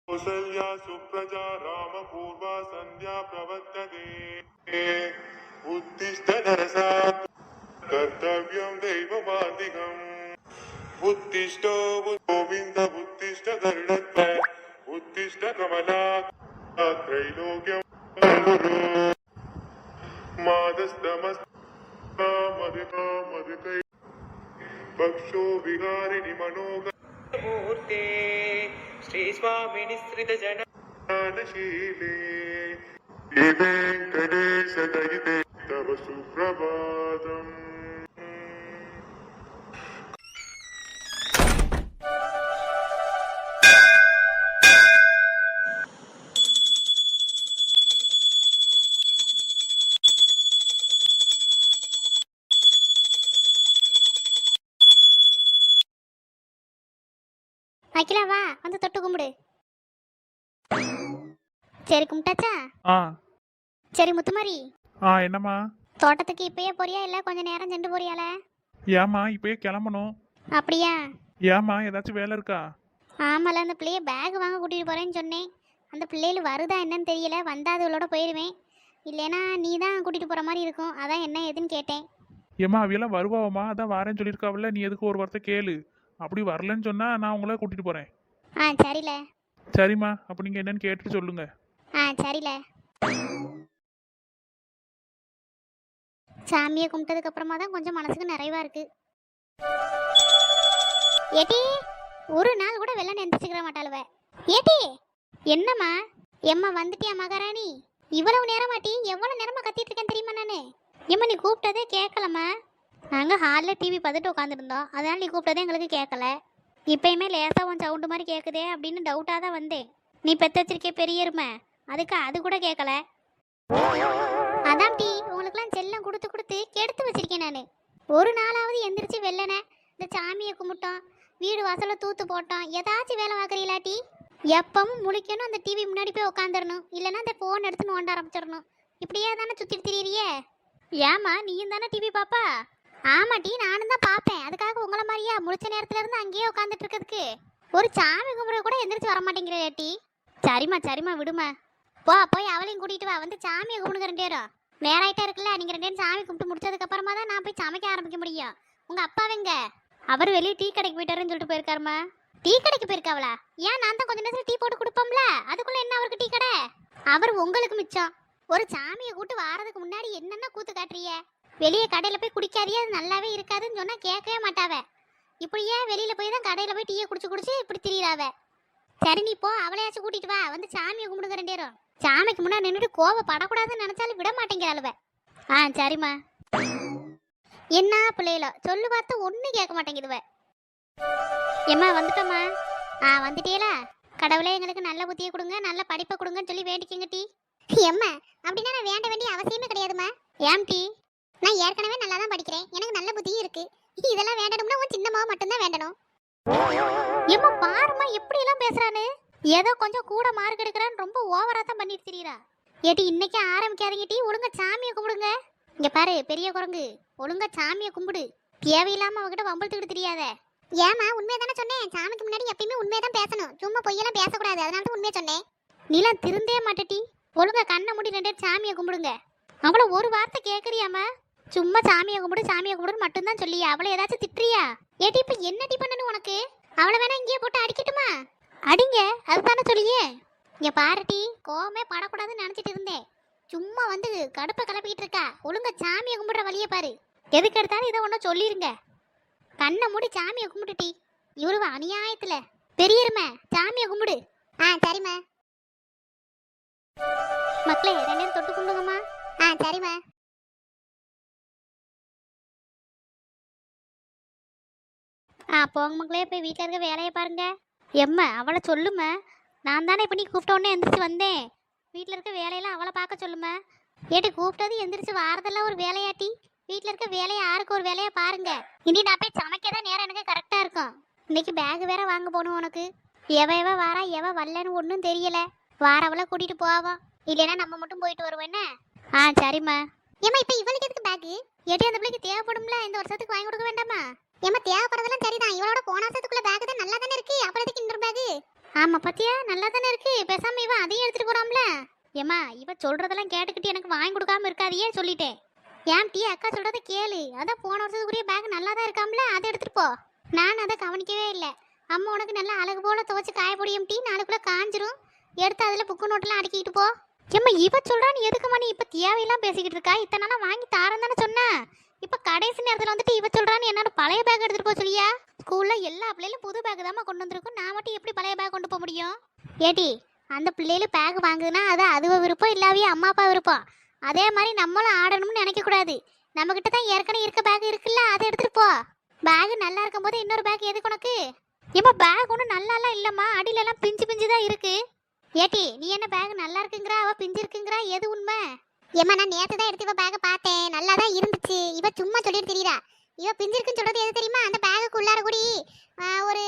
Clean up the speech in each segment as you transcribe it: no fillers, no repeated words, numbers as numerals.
कौसल्या सुप्रजा रामपूर्वा संध्या प्रवर्तते उत्तिष्ठ नरसात् कर्तव्यं दैवमादिकम् उत्तिष्ठ गोविन्द उत्तिष्ठ गरुडध्वज उत्तिष्ठ कमलात् त्रैलोक्यं मादस्तमस्ता पक्षो विहारिणि मनोगमूर्ते श्री स्वामिनि श्रित जनशीले वेंकटेश दयिते तव सुप्रभातम्. அகிலா வா வந்து தொட்டு கும்பிடு. சரி கும்பிட்டாச்சா? சரி முத்துமாரி, என்னம்மா? தோட்டத்துக்கு இப்பயே போறியா இல்ல கொஞ்ச நேரம் சென்று போறியால? ஏமா இப்பயே கிளம்பணும்? அப்படியா? ஏமா ஏதாச்சும் வேலை இருக்கா? ஆமால, அந்த பிள்ளைய பேக் வாங்க கூட்டிட்டு போறேன்னு சொன்னேன். அந்த பிள்ளைகள் வருதா என்னன்னு தெரியல. வந்தா அதுகளோட போயிடுவேன், இல்லைன்னா நீ தான் கூட்டிட்டு போற மாதிரி இருக்கும். அதான் என்ன ஏதுன்னு கேட்டேன். ஏமா அவையெல்லாம் வருவாவம்மா, அதான் வரேன்னு சொல்லியிருக்காவில்ல, நீ எதுக்கு ஒரு வார்த்தை கேளு. அப்படி வரலன்னு சொன்னா நான் உங்களை கூட்டிட்டு போறேன். சரில. சரிம்மா, அப்போ நீங்க என்னன்னு கேட்டுட்டு சொல்லுங்க. சரில. சாமியை கும்பிட்டதுக்கு அப்புறமா தான் கொஞ்சம் மனசுக்கு நிறைவா இருக்கு. ஏட்டி ஒரு நாள் கூட வெள்ளம் எந்திரிச்சுக்கிற மாட்டாளுவ. ஏட்டி என்னம்மா? எம்மா வந்துட்டியா மகாராணி? இவ்வளவு நேரமாட்டி? எவ்வளவு நேரமா கத்திட்டு இருக்கேன் தெரியுமா நானு? எம்மா நீ கூப்பிட்டதே கேட்கலம்மா. நாங்கள் ஹாலில் டிவி பார்த்துட்டு உட்காந்துருந்தோம், அதனால் நீ கூப்பிட்டதே எங்களுக்கு கேட்கல. இப்போயுமே லேசாக உன் சவுண்டு மாதிரி கேட்குதே அப்படின்னு டவுட்டாக தான் வந்தேன். நீ பெற்று வச்சிருக்கே பெரிய எருமை, அதுக்கு அது கூட கேட்கல. அதான் டீ உங்களுக்குலாம் செல்லம் கொடுத்து கொடுத்து கெடுத்து வச்சிருக்கேன் நான். ஒரு நாளாவது எந்திரிச்சு வெள்ளனை இந்த சாமியை கும்பிட்டோம், வீடு வாசலை தூத்து போட்டோம், ஏதாச்சும் வேலை பார்க்குறீங்களா டீ? எப்பவும் முழிக்கணும், அந்த டிவி முன்னாடி போய் உட்காந்துடணும், இல்லைன்னா அந்த ஃபோன் எடுத்து நோண்ட ஆரம்பிச்சிடணும். இப்படியே தானே சுற்றிட்டு திரியிறியே? ஏமா நீயும் தானே டிவி பாப்பா? ஆமா டீ, நானும் தான் பார்ப்பேன். அதுக்காக உங்களை மாதிரியா முழிச்ச நேரத்துல இருந்து அங்கேயே உட்காந்துட்டு இருக்கிறதுக்கு? ஒரு சாமி கும்பிட கூட எந்திரிச்சு வர மாட்டேங்கிறே டீ. சரிம்மா சரிம்மா விடுமா. போய் அவளையும் கூட்டிட்டு வா, வந்து சாமியை கும்பிடுங்க 2 பேரும். நேராயிட்டா இருக்குல்ல, நீங்க 2 பேரும் சாமி கும்பிட்டு முடிச்சதுக்கு அப்புறமா தான் நான் போய் சமைக்க ஆரம்பிக்க முடியும். உங்க அப்பாவெங்க? அவர் வெளியே டீ கடைக்கு போயிட்டாருன்னு சொல்லிட்டு போயிருக்காருமா. டீ கடைக்கு போயிருக்காவளா? ஏன் நான் தான் கொஞ்ச நேரத்துல டீ போட்டு கொடுப்போம்ல, அதுக்குள்ள என்ன அவருக்கு டீ கடை? அவர் உங்களுக்கு மிச்சம். ஒரு சாமியை கூட்டு வாரதுக்கு முன்னாடி என்னென்ன கூத்து காட்டுறிய? வெளியே கடையில் போய் குடிக்காதியே, அது நல்லாவே இருக்காதுன்னு சொன்னால் கேட்கவே மாட்டாவ. இப்படியே வெளியில் போய் தான் கடையில் போய் டீயை குடிச்சு இப்படி திரியிறாவ. சரி நீ போ, அவளையாச்சும் கூட்டிட்டு வா, வந்து சாமியை கும்பிடுங்க 2 பேரும். சாமிக்கு முன்னாடி நின்றுட்டு கோவப்படக்கூடாதுன்னு நினச்சாலும் விட மாட்டேங்கிறாளுவ. சரிம்மா. என்ன பிள்ளைகளோ சொல்லு பார்த்து ஒன்றும் கேட்க மாட்டேங்குதுவ. ஏம்மா வந்துட்டோம்மா. வந்துட்டீங்களா? கடவுளே எங்களுக்கு நல்ல புத்தியை கொடுங்க, நல்ல படிப்பை கொடுங்கன்னு சொல்லி வேண்டிக்கங்க டீ. எம்மா அப்படின்னா நான் வேண்ட வேண்டிய அவசியமே கிடையாதுமா. ஏம் டீ? நான் ஏற்கனவே நல்லா தான் படிக்கிறேன், எனக்கு நல்ல புத்தியும் இருக்கு. இதெல்லாம் வேண்டணும்னா உன் சின்னம்மாவை மட்டும்தான் வேண்டணும். ஏம்மா பாருமா எப்படி எல்லாம் பேசுறானு. ஏதோ கொஞ்சம் கூட மார்க் எடுக்கிறான்னு ரொம்ப ஓவரா தான் பண்ணிட்டு திரியறா. ஏட்டி இன்னைக்கு ஆரம்பிக்காதீங்க டீ, ஒழுங்கா சாமியை கும்பிடுங்க. இங்க பாரு பெரிய குரங்கு, ஒழுங்கா சாமியை கும்பிடு. தேவையில்லாம அவகிட்ட வம்பளுத்துக்கிட்டு தெரியாத. ஏமா உண்மையை தானே சொன்னேன், சாமிக்கு முன்னாடி எப்பயுமே உண்மையை தான் பேசணும், சும்மா பொய்யெல்லாம் பேசக்கூடாது, அதனால தான் உண்மையை சொன்னேன். நீலாம் திருந்தே மாட்டேட்டி. ஒழுங்கா கண்ணை மூடி 2 பேரும் சாமியை கும்பிடுங்க. அவளை ஒரு வார்த்தை கேட்குறியாமா? சும்மா சாமியை கும்பிடுன்னு மட்டும்தான் சொல்லியா? அவளை ஏதாச்சும் திட்டுறியா? ஏட்டி இப்ப என்னடி பண்ணணும் உனக்கு? அவளை வேணா இங்கேயே போட்டு அடிக்கட்டுமா? அடிங்க, அதுதானே சொல்லியே. இங்க பாருட்டி, கோவமே படக்கூடாதுன்னு நினைச்சிட்டு இருந்தேன், சும்மா வந்து கடுப்பை கிளப்பிக்கிட்டு இருக்கா. ஒழுங்கா சாமியை கும்பிடுற வழியை பாரு. எதுக்கு எடுத்தாலும் இதை ஒன்றும் சொல்லிருங்க. கண்ணை மூடி சாமியை கும்பிட்டுட்டி. இவருவ அநியாயத்துல பெரியருமே சாமியை கும்பிடு. சரிம்மா. மக்களே 2 பேரும் தொட்டு கும்பிடுங்கம்மா. சரிம்மா. போங்க மக்களே, போய் வீட்டில் இருக்க வேலையை பாருங்க. எம்மா அவளை சொல்லுமா, நான் தானே இப்போ நீ கூப்பிட்ட உடனே எந்திரிச்சு வந்தேன். வீட்டில் இருக்க வேலையெல்லாம் அவளை பார்க்க சொல்லுமா. ஏட்டி கூப்பிட்டது எந்திரிச்சு வாரதெல்லாம் ஒரு வேலையாட்டி? வீட்டில் இருக்க வேலையை யாருக்கு ஒரு வேலையை பாருங்க. இனி நான் போய் சமைக்க தான் நேரம் எனக்கு கரெக்டாக இருக்கும். இன்னைக்கு பேக் வேற வாங்க போகணும் உனக்கு. எவ வாரா எவ வரலன்னு ஒன்றும் தெரியல. வாரவளை கூட்டிட்டு போவோம், இல்லைன்னா நம்ம மட்டும் போயிட்டு வருவோம் என்ன? சரிம்மா. ஏமா இப்போ இவளுக்கு எதுக்கு பேக்கு? ஏட்டி அந்த பிள்ளைக்கு தேவைப்படும்ல, இந்த வருஷத்துக்கு வாங்கி கொடுக்க வேண்டாமா? ஏமா தேவைப்படுறதெல்லாம் சரிதான், இவளோட போன வருஷத்துக்குள்ள பேக் தான் நல்லா தானே இருக்கு, அப்புறம் எதுக்கு இன்னொரு பேக்கு? ஆமா பத்தியா நல்லா தானே இருக்கு, பேசாம இவ அதையும் எடுத்துட்டு போறாம்ல. ஏமா இவ சொல்றதெல்லாம் கேட்டுக்கிட்டு எனக்கு வாங்கி கொடுக்காம இருக்காதியே சொல்லிட்டேன். ஏன் டீ அக்கா சொல்றத கேளு, அதான் போன வருஷத்துக்குரிய பேக் நல்லா தான் இருக்காம்ல, அதை எடுத்துட்டு போ. நான் அதை கவனிக்கவே இல்லை. அம்மா உனக்கு நல்லா அழகு போல துவச்சு காய பொடியும் டீ, நாளுக்குள்ள காஞ்சிரும், எடுத்து அதுல புக்கு நோட்டெல்லாம் அடிக்கிட்டு போ. ஏம்மா இவ சொல்றான்னு எதுக்குமா நீ இப்ப தேவையெல்லாம் பேசிக்கிட்டு இருக்கா? இத்தனை நாளா வாங்கி தாரேன் தானே சொன்ன, இப்ப கடைசி நேரத்துல வந்துட்டு இவ சொல்றான்னு என்னோட பழைய பேக் எடுத்துட்டு போ சொல்லியா? ஸ்கூல்ல எல்லா பிள்ளைகளும் புது பேக் தாம்மா கொண்டு வந்திருக்கும், நான் மட்டும் எப்படி பழைய பேக் கொண்டு போக முடியும்? ஏடி அந்த பிள்ளைகளும் பேக் வாங்குதுன்னா அது அதுவ விருப்பம் இல்லாவே அம்மா அப்பா விருப்பம். அதே மாதிரி நம்மளும் ஆடணும்னு நினைக்க கூடாது. நம்ம கிட்ட தான் ஏற்கனவே இருக்க பேக் இருக்குல்ல, அதை எடுத்துட்டு போ. பேக் நல்லா இருக்கும் போது இன்னொரு பேக் எதுக்கு உனக்கு? ஏமா பேக் ஒன்றும் நல்லாலாம் இல்லம்மா, அடியில எல்லாம் பிஞ்சு பிஞ்சு தான் இருக்கு. ஏட்டி நீ என்ன பேக் நல்லா இருக்குங்கிறா, அவ பிஞ்சு இருக்குங்கிறா, எது உண்மை? ஏமா நான் நேத்து தான் எடுத்து இவ பேக பார்த்தேன், நல்லா தான் இருந்துச்சு. இவ சும்மா சொல்லிட்டு தெரியுறா. இவ பிஞ்சு இருக்குன்னு சொல்றது எது தெரியுமா? அந்த பேகுக்கு உள்ளார கூடி ஒரு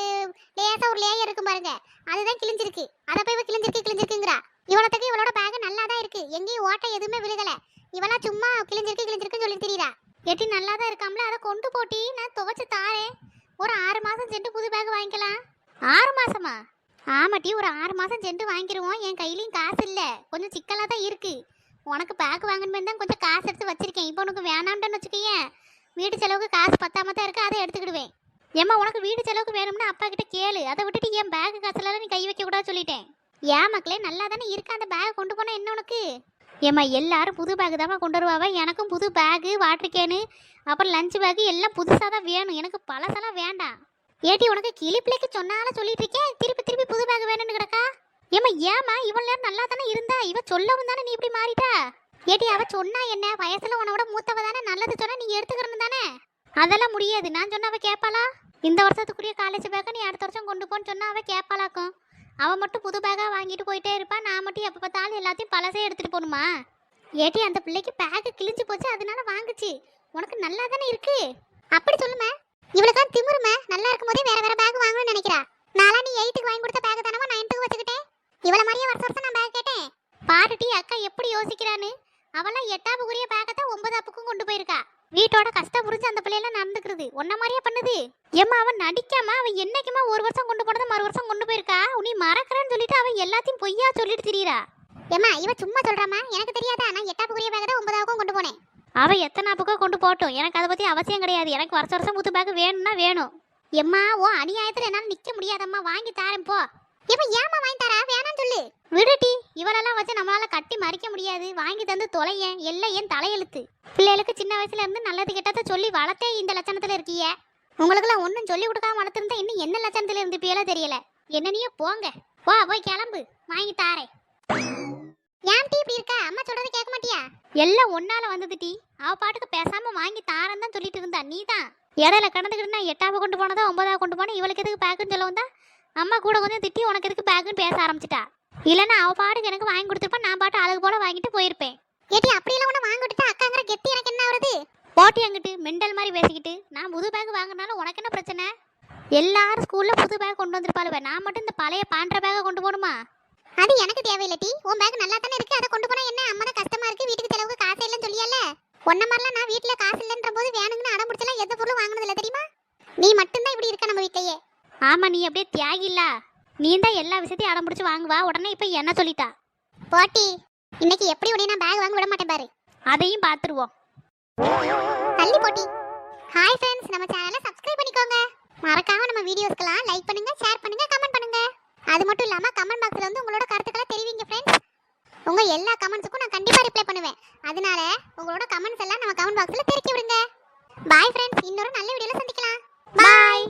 லேசா ஒரு லேயர் இருக்கும் பாருங்க, அதுதான் கிழிஞ்சிருக்கு. அதை போய் இவ கிழிஞ்சிருக்குங்கிறா. இவளத்துக்கு இவளோட பேக் நல்லா தான் இருக்கு, எங்கேயும் ஓட்டை எதுவுமே விழுகல. இவளா சும்மா கிழிஞ்சிருக்குன்னு சொல்லி தெரியுறா. ஏட்டி நல்லா தான் இருக்காம்ல, அதை கொண்டு போட்டி, நான் துவைச்சு தாரேன். ஒரு 6 மாசம் சென்று புது பேக் வாங்கிக்கலாம். 6 மாசமா? ஆமாட்டி, ஒரு 6 மாசம் சென்று வாங்கிடுவோம். என் கையிலையும் காசு இல்லை, கொஞ்சம் சிக்கலாக தான் இருக்கு. உனக்கு பேக் வாங்கணுமே தான் கொஞ்சம் காசு எடுத்து வச்சிருக்கேன். இப்போ உனக்கு வேணாம்னு வச்சுக்கேன், வீட்டு செலவுக்கு காசு பத்தாம தான் இருக்கு, அதை எடுத்துக்கிடுவேன். ஏம்மா உனக்கு வீடு செலவுக்கு வேணும்னா அப்பா கிட்ட கேளு, அதை விட்டுட்டு என் பேக் காசுல நீ கை வைக்க கூடாது சொல்லிட்டேன். ஏன் மக்களே நல்லா தானே இருக்கு, அந்த பேக் கொண்டு போனா என்ன உனக்கு? ஏம்மா எல்லாரும் புது பேக் தாம்மா கொண்டு வருவாவ, எனக்கும் புது பேகு, வாட்டர் கேனு, அப்புறம் லஞ்ச் பேக் எல்லாம் புதுசாக தான் வேணும், எனக்கு பழசெல்லாம் வேண்டாம். ஏட்டி உனக்கு கிளிப்பிள்ளைக்கு சொன்னாலும் சொல்லிட்டு இருக்கேன், திருப்பி திருப்பி புது பேக் வேணும்னு கிடக்கா. ஏமா இவ்வளவு நேரம் நல்லா தானே இருந்தா, இவ சொல்லவும் தானே நீ இப்படி மாறிட்டா? ஏட்டி அவ சொன்னா என்ன, வயசுல உன்னோட மூத்தவ தானே, நல்லது சொன்னா நீ எடுத்துக்கணும் தானே. அதெல்லாம் முடியாது, நான் சொன்ன அவ கேட்பாளா? இந்த வருஷத்துக்குரிய காலேஜ் பேக்கை நீ அடுத்த வருஷம் கொண்டு போன்னு சொன்னா அவ கேட்பாளாக்கும். அவ மட்டும் புது பேக்கா வாங்கிட்டு போயிட்டே இருப்பா, நான் மட்டும் எப்ப பார்த்தாலும் எல்லாத்தையும் பழசே எடுத்துட்டு போகணுமா? ஏட்டி அந்த பிள்ளைக்கு பேக்கு கிழிஞ்சு போச்சு, அதனால வாங்குச்சு. உனக்கு நல்லா தானே இருக்கு, அப்படி சொல்லுமே. இவளுக்கு திமிருமே, நல்லா இருக்கும் போதே வேற வேற பேக் வாங்கணும்னு நினைக்கிறா. நாளா நீ 8க்கு வாங்கி கொடுத்த பேக் தானமா 9க்கு வச்சுக்கிட்டேன். இவள மாதிரியே வருஷம் நான் பேக் கேட்டேன். பாருட்டி அக்கா எப்படி யோசிக்கிறான்னு. அவெல்லாம் 8ஆப்புக்குரிய பேக்கத்தை 9ஆப்புக்கும் கொண்டு போயிருக்கா. வீட்டோட கஷ்டம் புரிஞ்சு அந்த பிள்ளையெல்லாம் நடந்துக்கிறது ஒன்ன மாதிரியே பண்ணுது. ஏம்மா அவன் நடிக்காம அவன் என்னைக்குமா ஒரு வருஷம் கொண்டு போனதை மறு வருஷம் கொண்டு போயிருக்கா. நீ மறக்கிறேன்னு சொல்லிட்டு அவன் எல்லாத்தையும் பொய்யா சொல்லிட்டு திரியிறா. ஏம்மா இவ சும்மா சொல்றாமா, எனக்கு தெரியாதா? நான் 8ஆப்புக்குரிய பேக்கை 9ஆவுக்கும் கொண்டு போனேன். அவ எத்தனாப்புக்கோ கொண்டு போட்டோம், எனக்கு அதை பத்தி அவசியம் கிடையாது. எனக்கு வருஷம் வருஷம் புது பேக் வேணும்னா வேணும். எம்மா ஓ அநியாயத்துல என்னால நிக்க முடியாதம்மா, வாங்கி தாரேன் போ. இப்ப ஏமா வாங்கி தரா, வேணான்னு சொல்லு. விடுட்டி, இவளெல்லாம் வச்சு நம்மளால கட்டி மறிக்க முடியாது. வாங்கி தந்து தொலையேன், எல்லாம் என் தலையெழுத்து. பிள்ளைகளுக்கு சின்ன வயசுல இருந்து நல்லது கெட்டதை சொல்லி வளர்த்தே இந்த லட்சணத்துல இருக்கீங்க. உங்களுக்குலாம் ஒன்றும் சொல்லி கொடுக்காம வளர்த்துருந்தா இன்னும் என்ன லட்சணத்துல இருந்துப்பியெல்லாம் தெரியல. என்னனையோ போங்க, போய் கிளம்பு, வாங்கி தாரேன். ஏன் டீ இப்படி இருக்க, அம்மா சொல்றது கேட்க மாட்டியா? எல்லாம் ஒன்னால வந்தது டீ, அவ பாட்டுக்கு பேசாம வாங்கி தாரேன்னு தான் சொல்லிட்டு இருந்தா. நீ தான் இடையில கடந்துக்கிட்டு நான் 8ஆவை கொண்டு போனதா 9ஆவை கொண்டு போனேன், இவளுக்கு எதுக்கு பேக்குன்னு சொல்ல வந்தா அம்மா கூட கொஞ்சம் திட்டி உனக்கு எதுக்கு பேக்குன்னு பேச ஆரம்பிச்சிட்டா. இல்லைன்னா அவ பாட்டுக்கு எனக்கு வாங்கி கொடுத்துருப்பா, நான் பாட்டு அழகு போல வாங்கிட்டு போயிருப்பேன். ஏட்டி அப்படியெல்லாம் ஒன்று வாங்கி கொடுத்தா அக்காங்கிற கெட்டி எனக்கு என்ன வருது? போட்டி அங்கிட்டு மெண்டல் மாதிரி பேசிக்கிட்டு. நான் புது பேக் வாங்கினாலும் உனக்கு என்ன பிரச்சனை? எல்லாரும் ஸ்கூல்ல புது பேக் கொண்டு வந்திருப்பாளுவ, நான் மட்டும் இந்த பழைய பாண்ட பேக்கை கொண்டு போகணுமா? அது எனக்கு தேவையில்லை டி, உன் பேக் நல்லா தானே இருக்கு, அதை கொண்டு போனா என்ன? அம்மா தான் கஷ்டமா இருக்கு, வீட்டுக்கு செலவுக்கு காசு இல்லைன்னு சொல்லியல்ல. ஒன்ன மாதிரிலாம் நான் வீட்டுல காசு இல்லைன்ற போது வேணுங்கன்னு அடம் பிடிச்சலாம் எந்த பொருளும் வாங்கினது இல்லை தெரியுமா? நீ மட்டும்தான் இப்படி இருக்க நம்ம வீட்டையே. ஆமா நீ அப்படியே தியாகி இல்ல, நீ தான் எல்லா விஷயத்தையும் அடம் பிடிச்சி வாங்குவா. உடனே இப்ப என்ன சொல்லிட்டா? போட்டி இன்னைக்கு எப்படி உடனே நான் பேக் வாங்க விட மாட்டேன் பாரு, அதையும் பாத்துருவோம். தள்ளி போட்டி. ஹாய் ஃப்ரெண்ட்ஸ், நம்ம சேனலை சப்ஸ்கிரைப் பண்ணிக்கோங்க. மறக்காம நம்ம வீடியோஸ்க்கெல்லாம் லைக் பண்ணுங்க, ஷேர் பண்ணுங்க, கமெண்ட் பண்ணுங்க. அது மட்டும் இல்லாம கமெண்ட் பாக்ஸ்ல வந்து உங்களோட கருத்துக்களை தெரிவிங்க ஃப்ரெண்ட்ஸ். உங்க எல்லா கமெண்ட்ஸுக்கும் நான் கண்டிப்பா ரிப்ளை பண்ணுவேன். அதனால உங்களோட கமெண்ட்ஸ் எல்லாம் நம்ம கமெண்ட் பாக்ஸ்ல தெரிவிக்க விடுங்க. பாய் ஃப்ரெண்ட்ஸ், இன்னொரு நல்ல வீடியோல சந்திக்கலாம். பாய்.